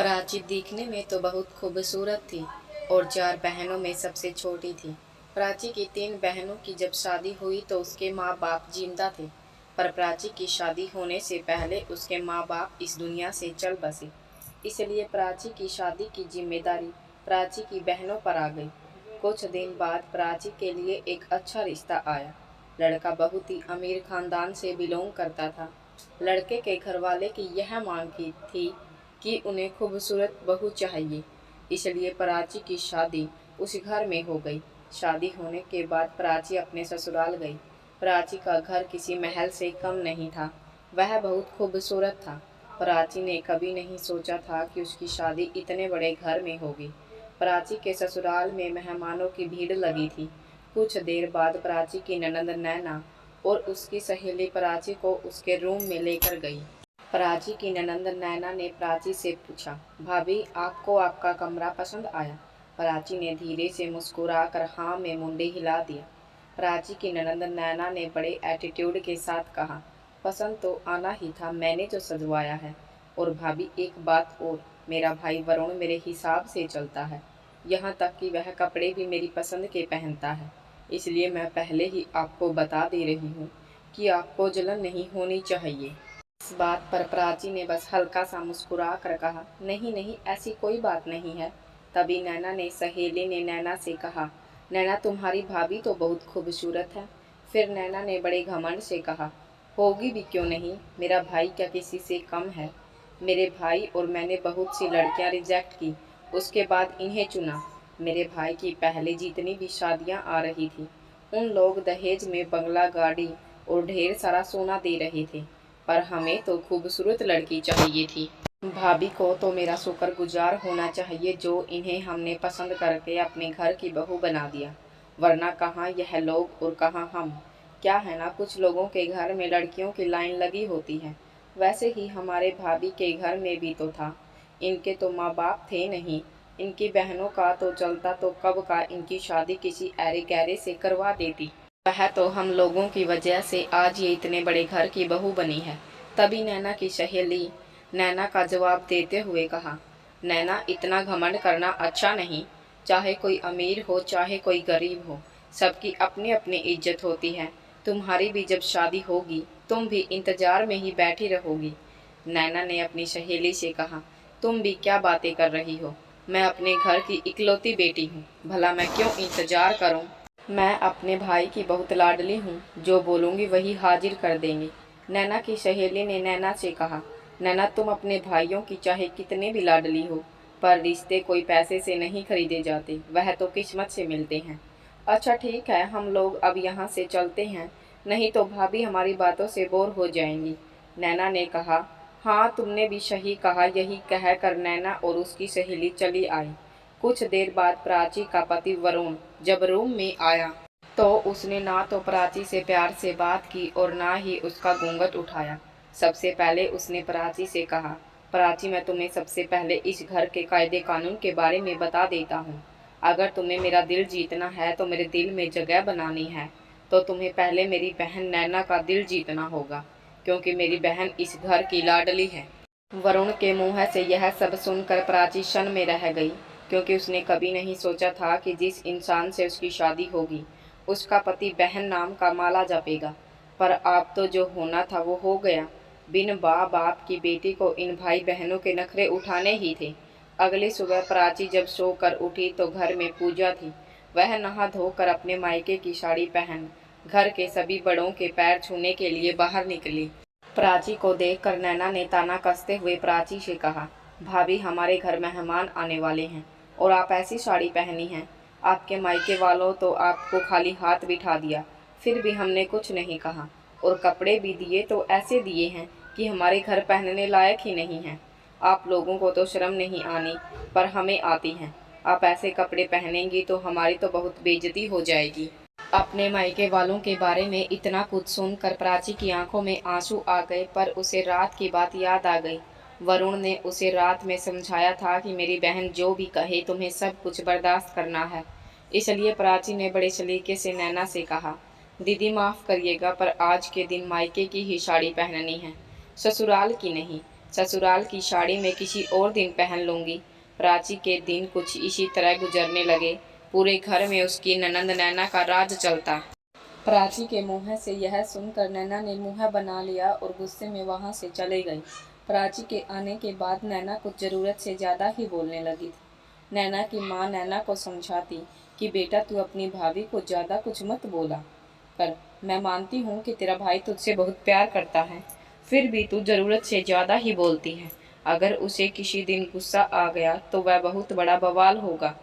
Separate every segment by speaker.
Speaker 1: प्राची दिखने में तो बहुत खूबसूरत थी और चार बहनों में सबसे छोटी थी। प्राची की तीन बहनों की जब शादी हुई तो उसके माँ बाप जिंदा थे, पर प्राची की शादी होने से पहले उसके माँ बाप इस दुनिया से चल बसे। इसलिए प्राची की शादी की जिम्मेदारी प्राची की बहनों पर आ गई। कुछ दिन बाद प्राची के लिए एक अच्छा रिश्ता आया। लड़का बहुत ही अमीर खानदान से बिलोंग करता था। लड़के के घरवाले की यह मांग की थी कि उन्हें खूबसूरत बहू चाहिए, इसलिए प्राची की शादी उस घर में हो गई। शादी होने के बाद प्राची अपने ससुराल गई। प्राची का घर किसी महल से कम नहीं था, वह बहुत खूबसूरत था। प्राची ने कभी नहीं सोचा था कि उसकी शादी इतने बड़े घर में होगी। प्राची के ससुराल में मेहमानों की भीड़ लगी थी। कुछ देर बाद प्राची की ननंद नैना और उसकी सहेली प्राची को उसके रूम में लेकर गई। प्राची की ननंद नैना ने प्राची से पूछा, भाभी आपको आपका कमरा पसंद आया? प्राची ने धीरे से मुस्कुराकर हाँ में मुंडी हिला दिया। प्राची की ननंद नैना ने बड़े एटीट्यूड के साथ कहा, पसंद तो आना ही था, मैंने जो सजवाया है। और भाभी एक बात और, मेरा भाई वरुण मेरे हिसाब से चलता है, यहाँ तक कि वह कपड़े भी मेरी पसंद के पहनता है। इसलिए मैं पहले ही आपको बता दे रही हूँ कि आपको जलन नहीं होनी चाहिए। इस बात पर प्राची ने बस हल्का सा मुस्कुरा कर कहा, नहीं नहीं, ऐसी कोई बात नहीं है। तभी नैना ने सहेली ने नैना से कहा, नैना तुम्हारी भाभी तो बहुत खूबसूरत है। फिर नैना ने बड़े घमंड से कहा, होगी भी क्यों नहीं, मेरा भाई क्या किसी से कम है? मेरे भाई और मैंने बहुत सी लड़कियां रिजेक्ट की, उसके बाद इन्हें चुना। मेरे भाई की पहले जितनी भी शादियां आ रही थी, उन लोग दहेज में बंगला, गाड़ी और ढेर सारा सोना दे रहे थे, पर हमें तो खूबसूरत लड़की चाहिए थी। भाभी को तो मेरा शुक्रगुजार होना चाहिए जो इन्हें हमने पसंद करके अपने घर की बहू बना दिया, वरना कहाँ यह लोग और कहाँ हम। क्या है ना, कुछ लोगों के घर में लड़कियों की लाइन लगी होती है, वैसे ही हमारे भाभी के घर में भी तो था। इनके तो माँ बाप थे नहीं, इनकी बहनों का तो चलता तो कब का इनकी शादी किसी ऐरे गैरे से करवा देती। वह तो हम लोगों की वजह से आज ये इतने बड़े घर की बहू बनी है। तभी नैना की सहेली नैना का जवाब देते हुए कहा, नैना इतना घमंड करना अच्छा नहीं, चाहे कोई अमीर हो चाहे कोई गरीब हो, सबकी अपनी अपनी इज्जत होती है। तुम्हारी भी जब शादी होगी तुम भी इंतजार में ही बैठी रहोगी। नैना ने अपनी सहेली से कहा, तुम भी क्या बातें कर रही हो, मैं अपने घर की इकलौती बेटी हूँ, भला मैं क्यों इंतजार करूँ? मैं अपने भाई की बहुत लाडली हूँ, जो बोलूँगी वही हाजिर कर देंगे। नैना की सहेली ने नैना से कहा, नैना तुम अपने भाइयों की चाहे कितने भी लाडली हो, पर रिश्ते कोई पैसे से नहीं खरीदे जाते, वह तो किस्मत से मिलते हैं। अच्छा ठीक है, हम लोग अब यहाँ से चलते हैं, नहीं तो भाभी हमारी बातों से बोर हो जाएंगी। नैना ने कहा, हाँ तुमने भी सही कहा। यही कहकर नैना और उसकी सहेली चली आई। कुछ देर बाद प्राची का पति वरुण जब रूम में आया तो उसने ना तो प्राची से प्यार से बात की और ना ही उसका घूंघट उठाया। सबसे पहले उसने प्राची से कहा, प्राची मैं तुम्हें सबसे पहले इस घर के कायदे कानून के बारे में बता देता हूँ। अगर तुम्हें मेरा दिल जीतना है, तो मेरे दिल में जगह बनानी है, तो तुम्हें पहले मेरी बहन नैना का दिल जीतना होगा, क्योंकि मेरी बहन इस घर की लाडली है। वरुण के मुंह से यह सब सुनकर प्राची क्षण में रह गई, क्योंकि उसने कभी नहीं सोचा था कि जिस इंसान से उसकी शादी होगी उसका पति बहन नाम का माला जपेगा। पर अब तो जो होना था वो हो गया। बिन बाप की बेटी को इन भाई बहनों के नखरे उठाने ही थे। अगली सुबह प्राची जब सोकर उठी तो घर में पूजा थी। वह नहा धोकर अपने मायके की साड़ी पहन घर के सभी बड़ों के पैर छूने के लिए बाहर निकली। प्राची को देखकर नैना ने ताना कसते हुए प्राची से कहा, भाभी हमारे घर मेहमान आने वाले हैं और आप ऐसी साड़ी पहनी हैं। आपके मायके वालों तो आपको खाली हाथ बिठा दिया, फिर भी हमने कुछ नहीं कहा, और कपड़े भी दिए तो ऐसे दिए हैं कि हमारे घर पहनने लायक ही नहीं हैं। आप लोगों को तो शर्म नहीं आनी, पर हमें आती हैं। आप ऐसे कपड़े पहनेंगी तो हमारी तो बहुत बेइज्जती हो जाएगी। अपने मायके वालों के बारे में इतना कुछ सुनकर प्राची की आंखों में आंसू आ गए, पर उसे रात की बात याद आ गई। वरुण ने उसे रात में समझाया था कि मेरी बहन जो भी कहे तुम्हें सब कुछ बर्दाश्त करना है। इसलिए प्राची ने बड़े सलीके से नैना से कहा, दीदी माफ़ करिएगा, पर आज के दिन मायके की ही साड़ी पहननी है, ससुराल की नहीं। ससुराल की साड़ी मैं किसी और दिन पहन लूँगी। प्राची के दिन कुछ इसी तरह गुजरने लगे। पूरे घर में उसकी ननंद नैना का राज चलता। प्राची के मुँह से यह सुनकर नैना ने मुँह बना लिया और गुस्से में वहाँ से चले गई। प्राची के आने के बाद नैना कुछ ज़रूरत से ज़्यादा ही बोलने लगी थी। नैना की माँ नैना को समझाती कि बेटा तू अपनी भाभी को ज़्यादा कुछ मत बोला कर। मैं मानती हूँ कि तेरा भाई तुझसे बहुत प्यार करता है, फिर भी तू ज़रूरत से ज़्यादा ही बोलती है। अगर उसे किसी दिन गुस्सा आ गया तो वह बहुत बड़ा बवाल होगा।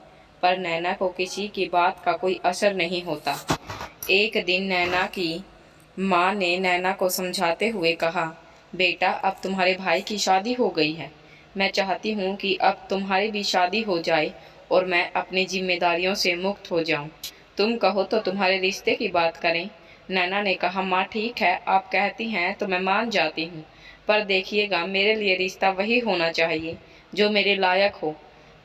Speaker 1: पर नैना को किसी की बात का कोई असर नहीं होता। एक दिन नैना की माँ ने नैना को समझाते हुए कहा, बेटा अब तुम्हारे भाई की शादी हो गई है। मैं चाहती हूँ कि अब तुम्हारी भी शादी हो जाए और मैं अपनी जिम्मेदारियों से मुक्त हो जाऊँ। तुम कहो तो तुम्हारे रिश्ते की बात करें। नैना ने कहा, माँ ठीक है, आप कहती हैं तो मैं मान जाती हूँ, पर देखिएगा मेरे लिए रिश्ता वही होना चाहिए जो मेरे लायक हो।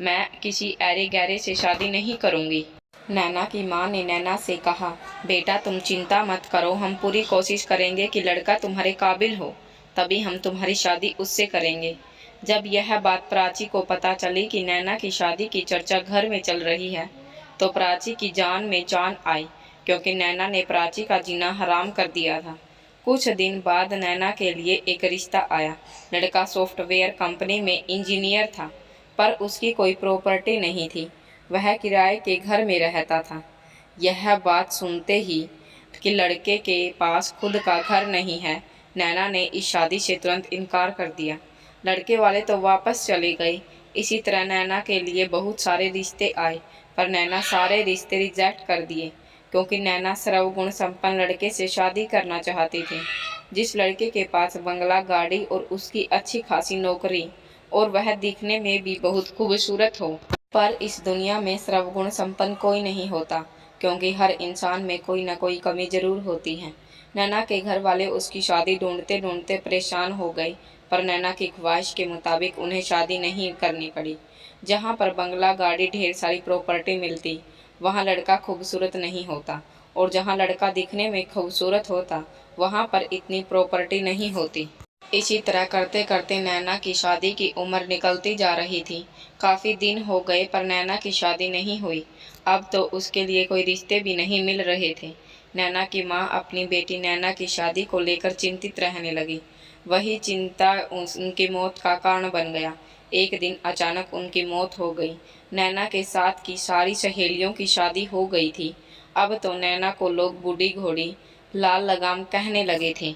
Speaker 1: मैं किसी ऐरे गैरे से शादी नहीं करूँगी। नैना की माँ ने नैना से कहा, बेटा तुम चिंता मत करो, हम पूरी कोशिश करेंगे कि लड़का तुम्हारे काबिल हो, तभी हम तुम्हारी शादी उससे करेंगे। जब यह बात प्राची को पता चली कि नैना की शादी की चर्चा घर में चल रही है, तो प्राची की जान में जान आई, क्योंकि नैना ने प्राची का जीना हराम कर दिया था। कुछ दिन बाद नैना के लिए एक रिश्ता आया। लड़का सॉफ्टवेयर कंपनी में इंजीनियर था, पर उसकी कोई प्रॉपर्टी नहीं थी। वह किराए के घर में रहता था। यह बात सुनते ही कि लड़के के पास खुद का घर नहीं है, नैना ने इस शादी से तुरंत इनकार कर दिया। लड़के वाले तो वापस चले गए। इसी तरह नैना के लिए बहुत सारे रिश्ते आए, पर नैना सारे रिश्ते रिजेक्ट कर दिए, क्योंकि नैना सर्वगुण संपन्न लड़के से शादी करना चाहती थी, जिस लड़के के पास बंगला, गाड़ी और उसकी अच्छी खासी नौकरी, और वह दिखने में भी बहुत खूबसूरत हो। पर इस दुनिया में सर्वगुण संपन्न कोई नहीं होता, क्योंकि हर इंसान में कोई न कोई कमी जरूर होती है। नैना के घर वाले उसकी शादी ढूंढते ढूंढते परेशान हो गए, पर नैना की ख्वाहिश के मुताबिक उन्हें शादी नहीं करनी पड़ी। जहाँ पर बंगला, गाड़ी, ढेर सारी प्रॉपर्टी मिलती, वहाँ लड़का खूबसूरत नहीं होता, और जहाँ लड़का दिखने में खूबसूरत होता, वहाँ पर इतनी प्रॉपर्टी नहीं होती। इसी तरह करते करते नैना की शादी की उम्र निकलती जा रही थी। काफ़ी दिन हो गए पर नैना की शादी नहीं हुई। अब तो उसके लिए कोई रिश्ते भी नहीं मिल रहे थे। नैना की माँ अपनी बेटी नैना की शादी को लेकर चिंतित रहने लगी। वही चिंता उनकी मौत का कारण बन गया। एक दिन अचानक उनकी मौत हो गई। नैना के साथ की सारी सहेलियों की शादी हो गई थी। अब तो नैना को लोग बूढ़ी घोड़ी, लाल लगाम कहने लगे थे।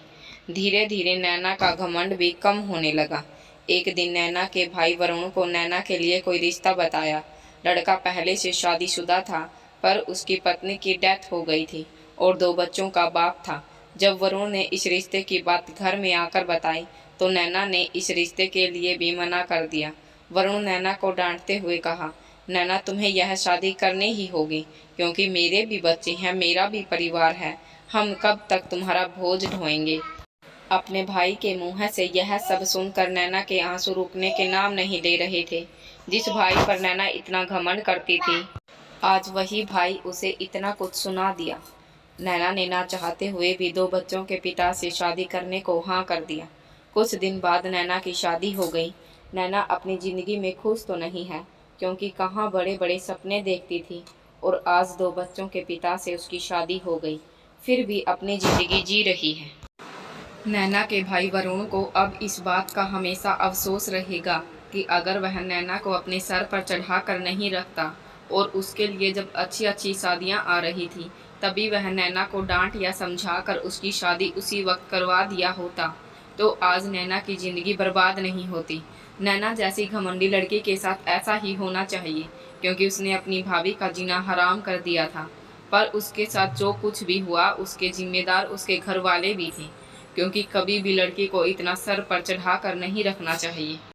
Speaker 1: धीरे धीरे नैना का घमंड भी कम होने लगा। एक दिन नैना के भाई वरुण को नैना के लिए कोई रिश्ता बताया। लड़का पहले से शादीशुदा था, पर उसकी पत्नी की डेथ हो गई थी और 2 बच्चों का बाप था। जब वरुण ने इस रिश्ते की बात घर में आकर बताई, तो नैना ने इस रिश्ते के लिए भी मना कर दिया। वरुण नैना को डांटते हुए कहा, नैना तुम्हें यह शादी करनी ही होगी, क्योंकि मेरे भी बच्चे हैं, मेरा भी परिवार है। हम कब तक तुम्हारा बोझ ढोएंगे। अपने भाई के मुँह से यह सब सुनकर नैना के आंसू रुकने के नाम नहीं ले रहे थे। जिस भाई पर नैना इतना घमंड करती थी, आज वही भाई उसे इतना कुछ सुना दिया। नैना ने ना चाहते हुए भी 2 बच्चों के पिता से शादी करने को हाँ कर दिया। कुछ दिन बाद नैना की शादी हो गई। नैना अपनी ज़िंदगी में खुश तो नहीं है, क्योंकि कहाँ बड़े बड़े सपने देखती थी, और आज 2 बच्चों के पिता से उसकी शादी हो गई, फिर भी अपनी ज़िंदगी जी रही है। नैना के भाई वरुण को अब इस बात का हमेशा अफसोस रहेगा कि अगर वह नैना को अपने सर पर चढ़ा कर नहीं रखता, और उसके लिए जब अच्छी अच्छी शादियां आ रही थी, तभी वह नैना को डांट या समझा कर उसकी शादी उसी वक्त करवा दिया होता, तो आज नैना की ज़िंदगी बर्बाद नहीं होती। नैना जैसी घमंडी लड़की के साथ ऐसा ही होना चाहिए, क्योंकि उसने अपनी भाभी का जीना हराम कर दिया था। पर उसके साथ जो कुछ भी हुआ, उसके जिम्मेदार उसके घर वाले भी थे, क्योंकि कभी भी लड़की को इतना सर पर चढ़ा कर नहीं रखना चाहिए।